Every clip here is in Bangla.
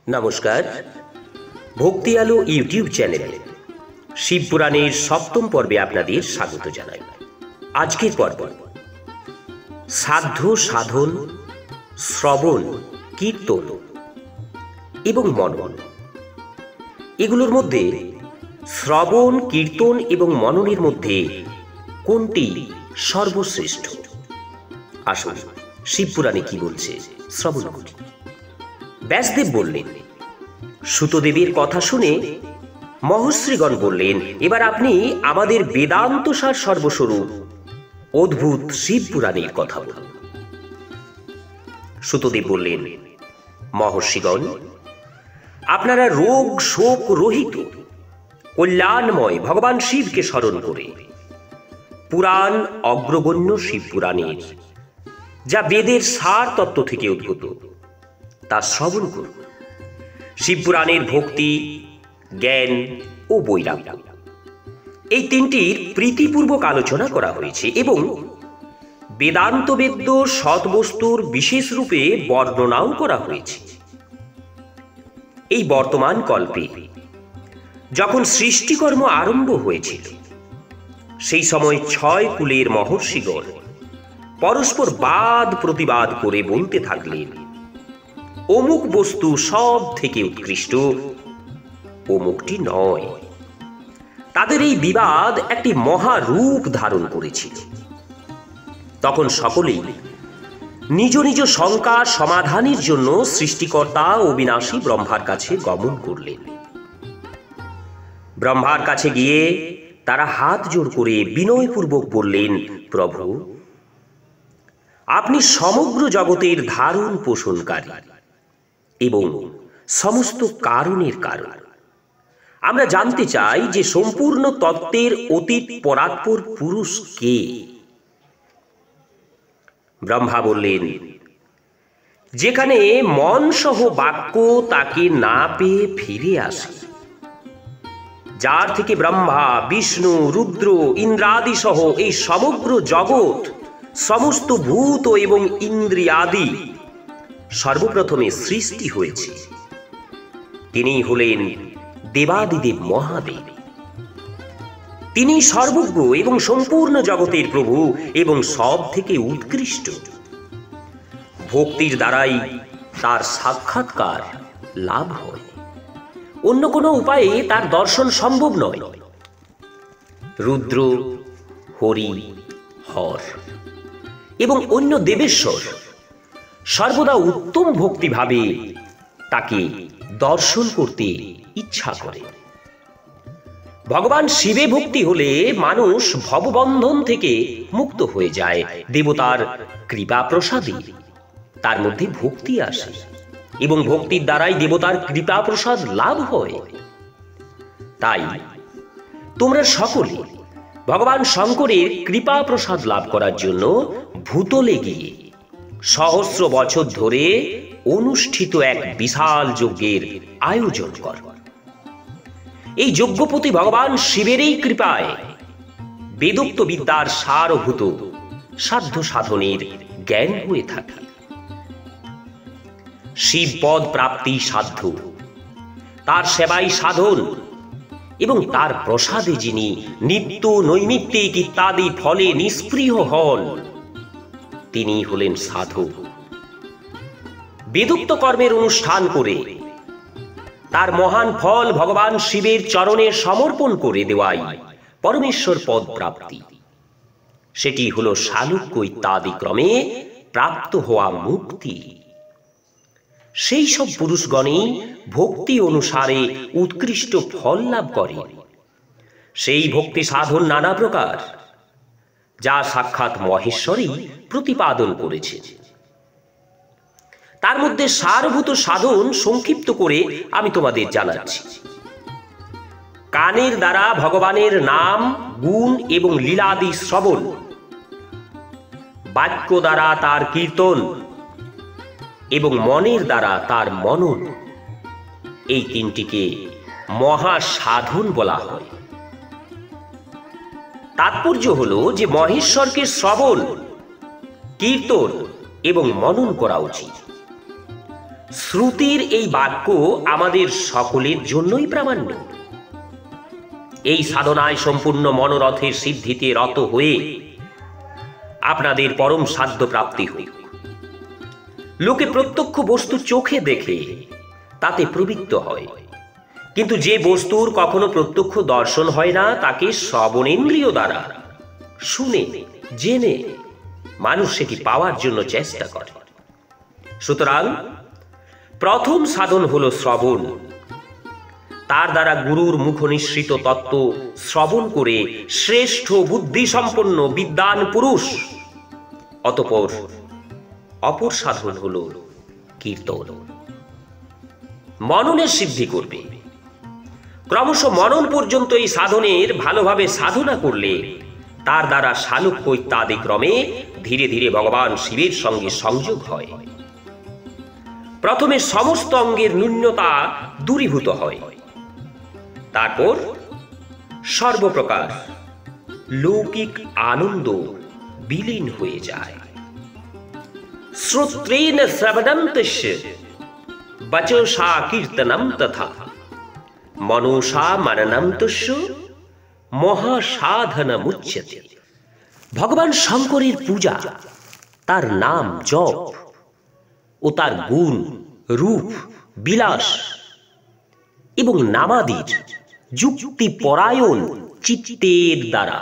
নমস্কার, ভক্তি আলো ইউটিউব চ্যানেলে শিবপুরাণের সপ্তম পর্বে আপনাদের স্বাগত জানাই। আজকের পর্ব সাধ্য সাধন, শ্রবণ, কীর্তন এবং মনন। এগুলোর মধ্যে শ্রবণ, কীর্তন এবং মননের মধ্যে কোনটি সর্বশ্রেষ্ঠ? আসুন শিবপুরাণে কি বলছে শ্রবণ করি। ব্যাসদেব বললেন, সুতদেবের কথা শুনে মহর্ষিগণ বললেন, এবার আপনি আমাদের বেদান্তসার সর্বস্বরূপ অদ্ভুত শিবপুরাণের কথা বলুন। সুতদেব বললেন, মহর্ষিগণ, আপনারা রোগ শোক রহিত কল্যাণময় ভগবান শিবকে স্মরণ করে পুরাণ অগ্রগণ্য শিবপুরাণের, যা বেদের সার তত্ত্ব থেকে উদ্ভূত, তা শ্রবণ করুন। শিবপুরাণের ভক্তি, জ্ঞান ও বৈরাগ্য এই তিনটির প্রীতিপূর্বক আলোচনা করা হয়েছে এবং বেদান্ত বেদ্য সৎবস্তুর বিশেষ রূপে বর্ণনাও করা হয়েছে। এই বর্তমান কল্পে যখন সৃষ্টিকর্ম আরম্ভ হয়েছিল, সেই সময় 6 কুলের মহর্ষিগণ পরস্পর বাদ প্রতিবাদ করে বলতে থাকলেন, অমুক বস্তু সব থেকে উৎকৃষ্ট, অমুকটি নয়। তাদের এই বিবাদ একটি মহারূপ ধারণ করেছিল। তখন সকলেই নিজ নিজ শঙ্কা সমাধানের জন্য সৃষ্টিকর্তা অবিনাশী ব্রহ্মার কাছে গমন করলেন। ব্রহ্মার কাছে গিয়ে তারা হাত জোড় করে বিনয়পূর্বক বললেন, প্রভু, আপনি সমগ্র জগতের ধারণ পোষণকারী এবং সমস্ত কারণের কারণ। আমরা জানতে চাই যে সম্পূর্ণ তত্ত্বের অতীত পরাৎপর পুরুষ কে? ব্রহ্মা বললেন, যেখানে মন সহ বাক্য তাকে না পেয়ে ফিরে আসে, যার থেকে ব্রহ্মা, বিষ্ণু, রুদ্র, ইন্দ্রাদি সহ এই সমগ্র জগৎ, সমস্ত ভূত এবং ইন্দ্রিয়াদি সর্বপ্রথমে সৃষ্টি হয়েছে, তিনি হলেন দেবাদিদেব মহাদেব। তিনি সর্বজ্ঞ এবং সম্পূর্ণ জগতের প্রভু এবং সব থেকে উৎকৃষ্ট। ভক্তির দ্বারাই তার সাক্ষাৎকার লাভ হয়, অন্য কোনো উপায়ে তার দর্শন সম্ভব নয়। রুদ্র, হরি, হর এবং অন্য দেবেশ্বর সর্বদা উত্তম ভক্তিভাবে তাকে দর্শন করতে ইচ্ছা করে। ভগবান শিবে ভক্তি হলে মানুষ ভববন্ধন থেকে মুক্ত হয়ে যায়। দেবতার কৃপা প্রসাদে তার মধ্যে ভক্তি আসে এবং ভক্তির দ্বারাই দেবতার কৃপা প্রসাদ লাভ হয়। তাই তোমরা সকলে ভগবান শঙ্করের কৃপা প্রসাদ লাভ করার জন্য ভূতলে গিয়ে সহস্র বছর ধরে অনুষ্ঠিত এক বিশাল যজ্ঞের আয়োজন কর। এই যজ্ঞপতি ভগবান শিবেরই কৃপায় বেদোক্ত বিদ্যার সারভূত সাধ্য সাধনের জ্ঞান হয়ে থাকে। শিব পদ প্রাপ্তি সাধ্য, তার সেবাই সাধন এবং তার প্রসাদে যিনি নিত্য নৈমিত্তিক ইত্যাদি ফলে নিষ্পৃহ হন, তিনি হলেন সাধু। বেদোক্ত কর্মের অনুষ্ঠান করে তার মহান ফল ভগবান শিবের চরণে সমর্পণ করে দেওয়াই পরমেশ্বর পদ প্রাপ্তি। সেটি হলো শালুক্য ইত্যাদি ক্রমে প্রাপ্ত হওয়া মুক্তি। সেই সব পুরুষগণই ভক্তি অনুসারে উৎকৃষ্ট ফল লাভ করে। সেই ভক্তি সাধন নানা প্রকার, যা সাক্ষাৎ মহেশ্বরই প্রতিপাদন করেছে। তার মধ্যে সারভূত সাধন সংক্ষিপ্ত করে আমি তোমাদের জানাচ্ছি। কানের দ্বারা ভগবানের নাম, গুণ এবং লীলাদি শ্রবণ, বাক্য দ্বারা তার কীর্তন এবং মনের দ্বারা তার মনন, এই তিনটিকে মহাসাধন বলা হয়। তাৎপর্য হলো যে মহেশ্বরকে শ্রবণ, কীর্তন এবং মনন করা উচিত। শ্রুতির এই বাক্য আমাদের সকলের জন্যই প্রামাণ্য। এই সাধনায় সম্পূর্ণ মনোরথের সিদ্ধিতে রত হয়ে আপনাদের পরম সাধ্য প্রাপ্তি হোক। লোকে প্রত্যক্ষ বস্তু চোখে দেখে তাতে প্রবৃত্ত হয়, কিন্তু যে বস্তুর কখনো প্রত্যক্ষ দর্শন হয় না তাকে শ্রবণেন্দ্রিয় দ্বারা শুনে জেনে মানুষ সেটি পাওয়ার জন্য চেষ্টা করে। সুতরাং প্রথম সাধন হলো শ্রবণ। তার দ্বারা গুরুর মুখ নিঃসৃত তত্ত্ব শ্রবণ করে শ্রেষ্ঠ বুদ্ধি সম্পন্ন বিদ্বান পুরুষ। অতঃপর অপর সাধন হলো কীর্তন। মননের সিদ্ধি করবে। ক্রমশ মনন পর্যন্ত এই সাধনের ভালোভাবে সাধনা করলে তার দ্বারা শালুক্য ইত্যাদি ক্রমে ধীরে ধীরে ভগবান শিবের সঙ্গে সংযোগ হয়। প্রথমে সমস্ত অঙ্গের ন্যূনতা দূরীভূত হয়, তারপর সর্বপ্রকার লৌকিক আনন্দ বিলীন হয়ে যায়। শ্রোত্রেণ শ্রবণম তস্য বচসা কীর্তনম তথা মনসা মননম তস্য মহাসাধনমুচ্যতে। ভগবান শঙ্করের পূজা, তার নাম জপ ও তার গুণ রূপ বিলাস এবং নামাদির যুক্তি পরায়ণ চিত্তের দ্বারা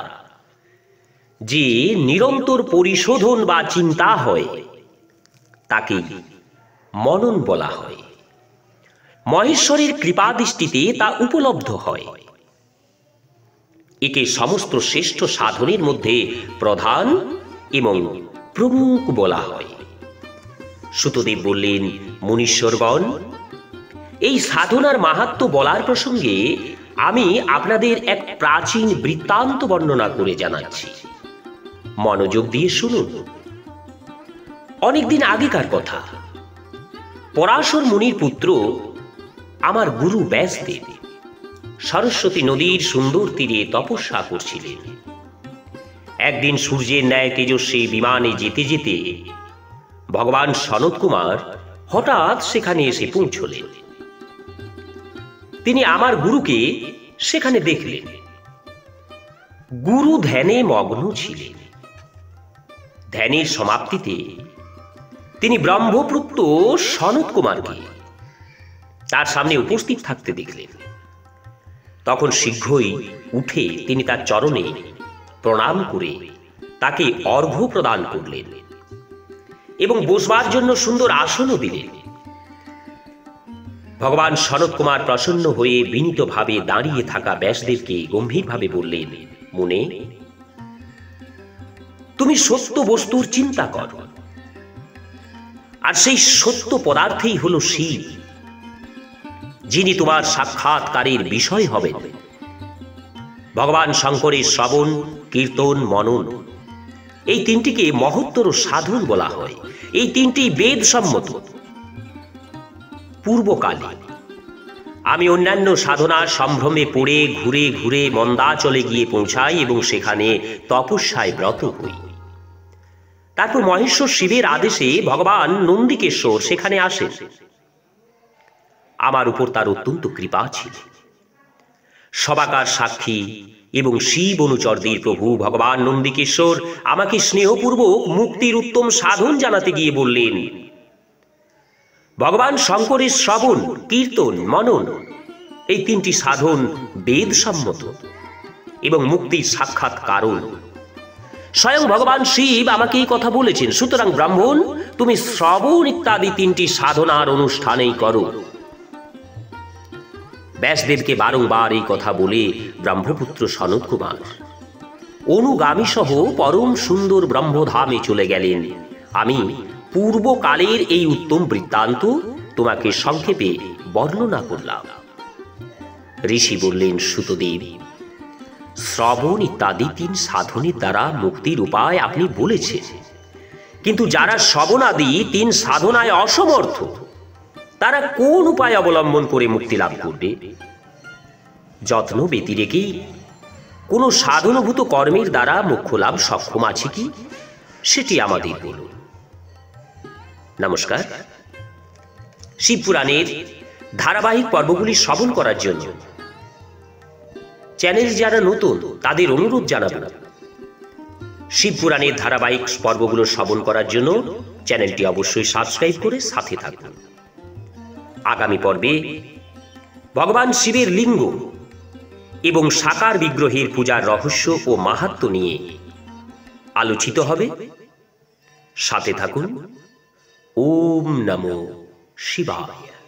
যে নিরন্তর পরিশোধন বা চিন্তা হয় তাকে মনন বলা হয়। মহেশ্বরের কৃপাদৃষ্টিতে তা উপলব্ধ হয়। একে সমস্ত শ্রেষ্ঠ সাধনের মধ্যে প্রধান এবং প্রমুখ বলা হয়। সুতদেব বললেন, মুনীশ্বরগণ, এই সাধনার মাহাত্ম্য বলার প্রসঙ্গে আমি আপনাদের এক প্রাচীন বৃত্তান্ত বর্ণনা করে জানাচ্ছি। মনোযোগ দিয়ে শুনুন। অনেকদিন আগেকার কথা। পরাশর মুনির পুত্র আমার গুরু ব্যাসদেব সরস্বতী নদীর সুন্দর তীরে তপস্যা করছিলেন। একদিন সূর্যের ন্যায় তেজস্বী বিমানে যেতে যেতে ভগবান সনত কুমার হঠাৎ সেখানে এসে পৌঁছলেন। তিনি আমার গুরুকে সেখানে দেখলেন। গুরু ধ্যানে মগ্ন ছিলেন। ধ্যানের সমাপ্তিতে তিনি ব্রহ্মপুত্র সনত কুমারকে তার সামনে উপস্থিত থাকতে দেখলেন। তখন শীঘ্রই উঠে তিনি তার চরণে প্রণাম করে তাকে অর্ঘ্য প্রদান করলেন এবং বসবার জন্য সুন্দর আসনও দিলেন। ভগবান সনত কুমার প্রসন্ন হয়ে বিনীতভাবে দাঁড়িয়ে থাকা ব্যাসদেবকে গম্ভীরভাবে বললেন, মুনে, তুমি সত্য বস্তুর চিন্তা করো, আর সেই সত্য পদার্থেই হলো শিব, যিনি তোমার সাক্ষাৎকারের বিষয় হবেন। ভগবান শঙ্করের শ্রবণ, কীর্তন, মনন এই তিনটিকে মহত্তর সাধন বলা হয়। এই তিনটি বেদ সম্মত। পূর্বকালে আমি অন্যান্য সাধনার সম্ভ্রমে পড়ে ঘুরে ঘুরে মন্দাচলে গিয়ে পৌঁছাই এবং সেখানে তপস্যায় ব্রত হই। তারপর মহেশ্বর শিবের আদেশে ভগবান নন্দিকেশ্বর সেখানে আসেন। আমার উপর তার অত্যন্ত কৃপা ছিল। সবাকার সাক্ষী এবং শিব অনুচরদের প্রভু ভগবান নন্দিকেশ্বর আমাকে স্নেহপূর্বক মুক্তির উত্তম সাধন জানাতে গিয়ে বললেন, ভগবান শঙ্করের শ্রবণ, কীর্তন, মনন এই তিনটি সাধন বেদ সম্মত এবং মুক্তির সাক্ষাৎ কারণ। স্বয়ং ভগবান শিব আমাকে এই কথা বলেছেন। সুতরাং ব্রাহ্মণ, তুমি শ্রবণ ইত্যাদি তিনটি সাধনার অনুষ্ঠানেই করো। ব্যাসদেবকে বারংবার এই কথা বলে ব্রহ্মপুত্র সনত কুমার অনুগামী সহ পরম সুন্দর ব্রহ্মধামে চলে গেলেন। আমি পূর্বকালের এই উত্তম বৃত্তান্ত তোমাকে সংক্ষেপে বর্ণনা করলাম। ঋষি বললেন, সুতদেব, শ্রবণ ইত্যাদি তিন সাধনের দ্বারা মুক্তির উপায় আপনি বলেছেন, কিন্তু যারা শ্রবণাদি তিন সাধনায় অসমর্থ তারা কোন উপায় অবলম্বন করে মুক্তি লাভ করবে? যত্ন ব্যতিরেকেই কোনো সাধনভূত কর্মের দ্বারা মোক্ষ লাভ সক্ষম আছে কি, সেটি আমাদের বলুন। নমস্কার। শিবপুরাণের ধারাবাহিক পর্বগুলি শ্রবণ করার জন্য চ্যানেল যারা নতুন তাদের অনুরোধ জানাবো, শিবপুরাণের ধারাবাহিক পর্বগুলো শ্রবণ করার জন্য চ্যানেলটি অবশ্যই সাবস্ক্রাইব করে সাথে থাকুন। আগামী পর্বে ভগবান শিবের লিঙ্গ এবং সাকার বিগ্রহের পূজার রহস্য ও মাহাত্ম্য নিয়ে আলোচিত হবে। সাথে থাকুন। ওম নমো শিবায়।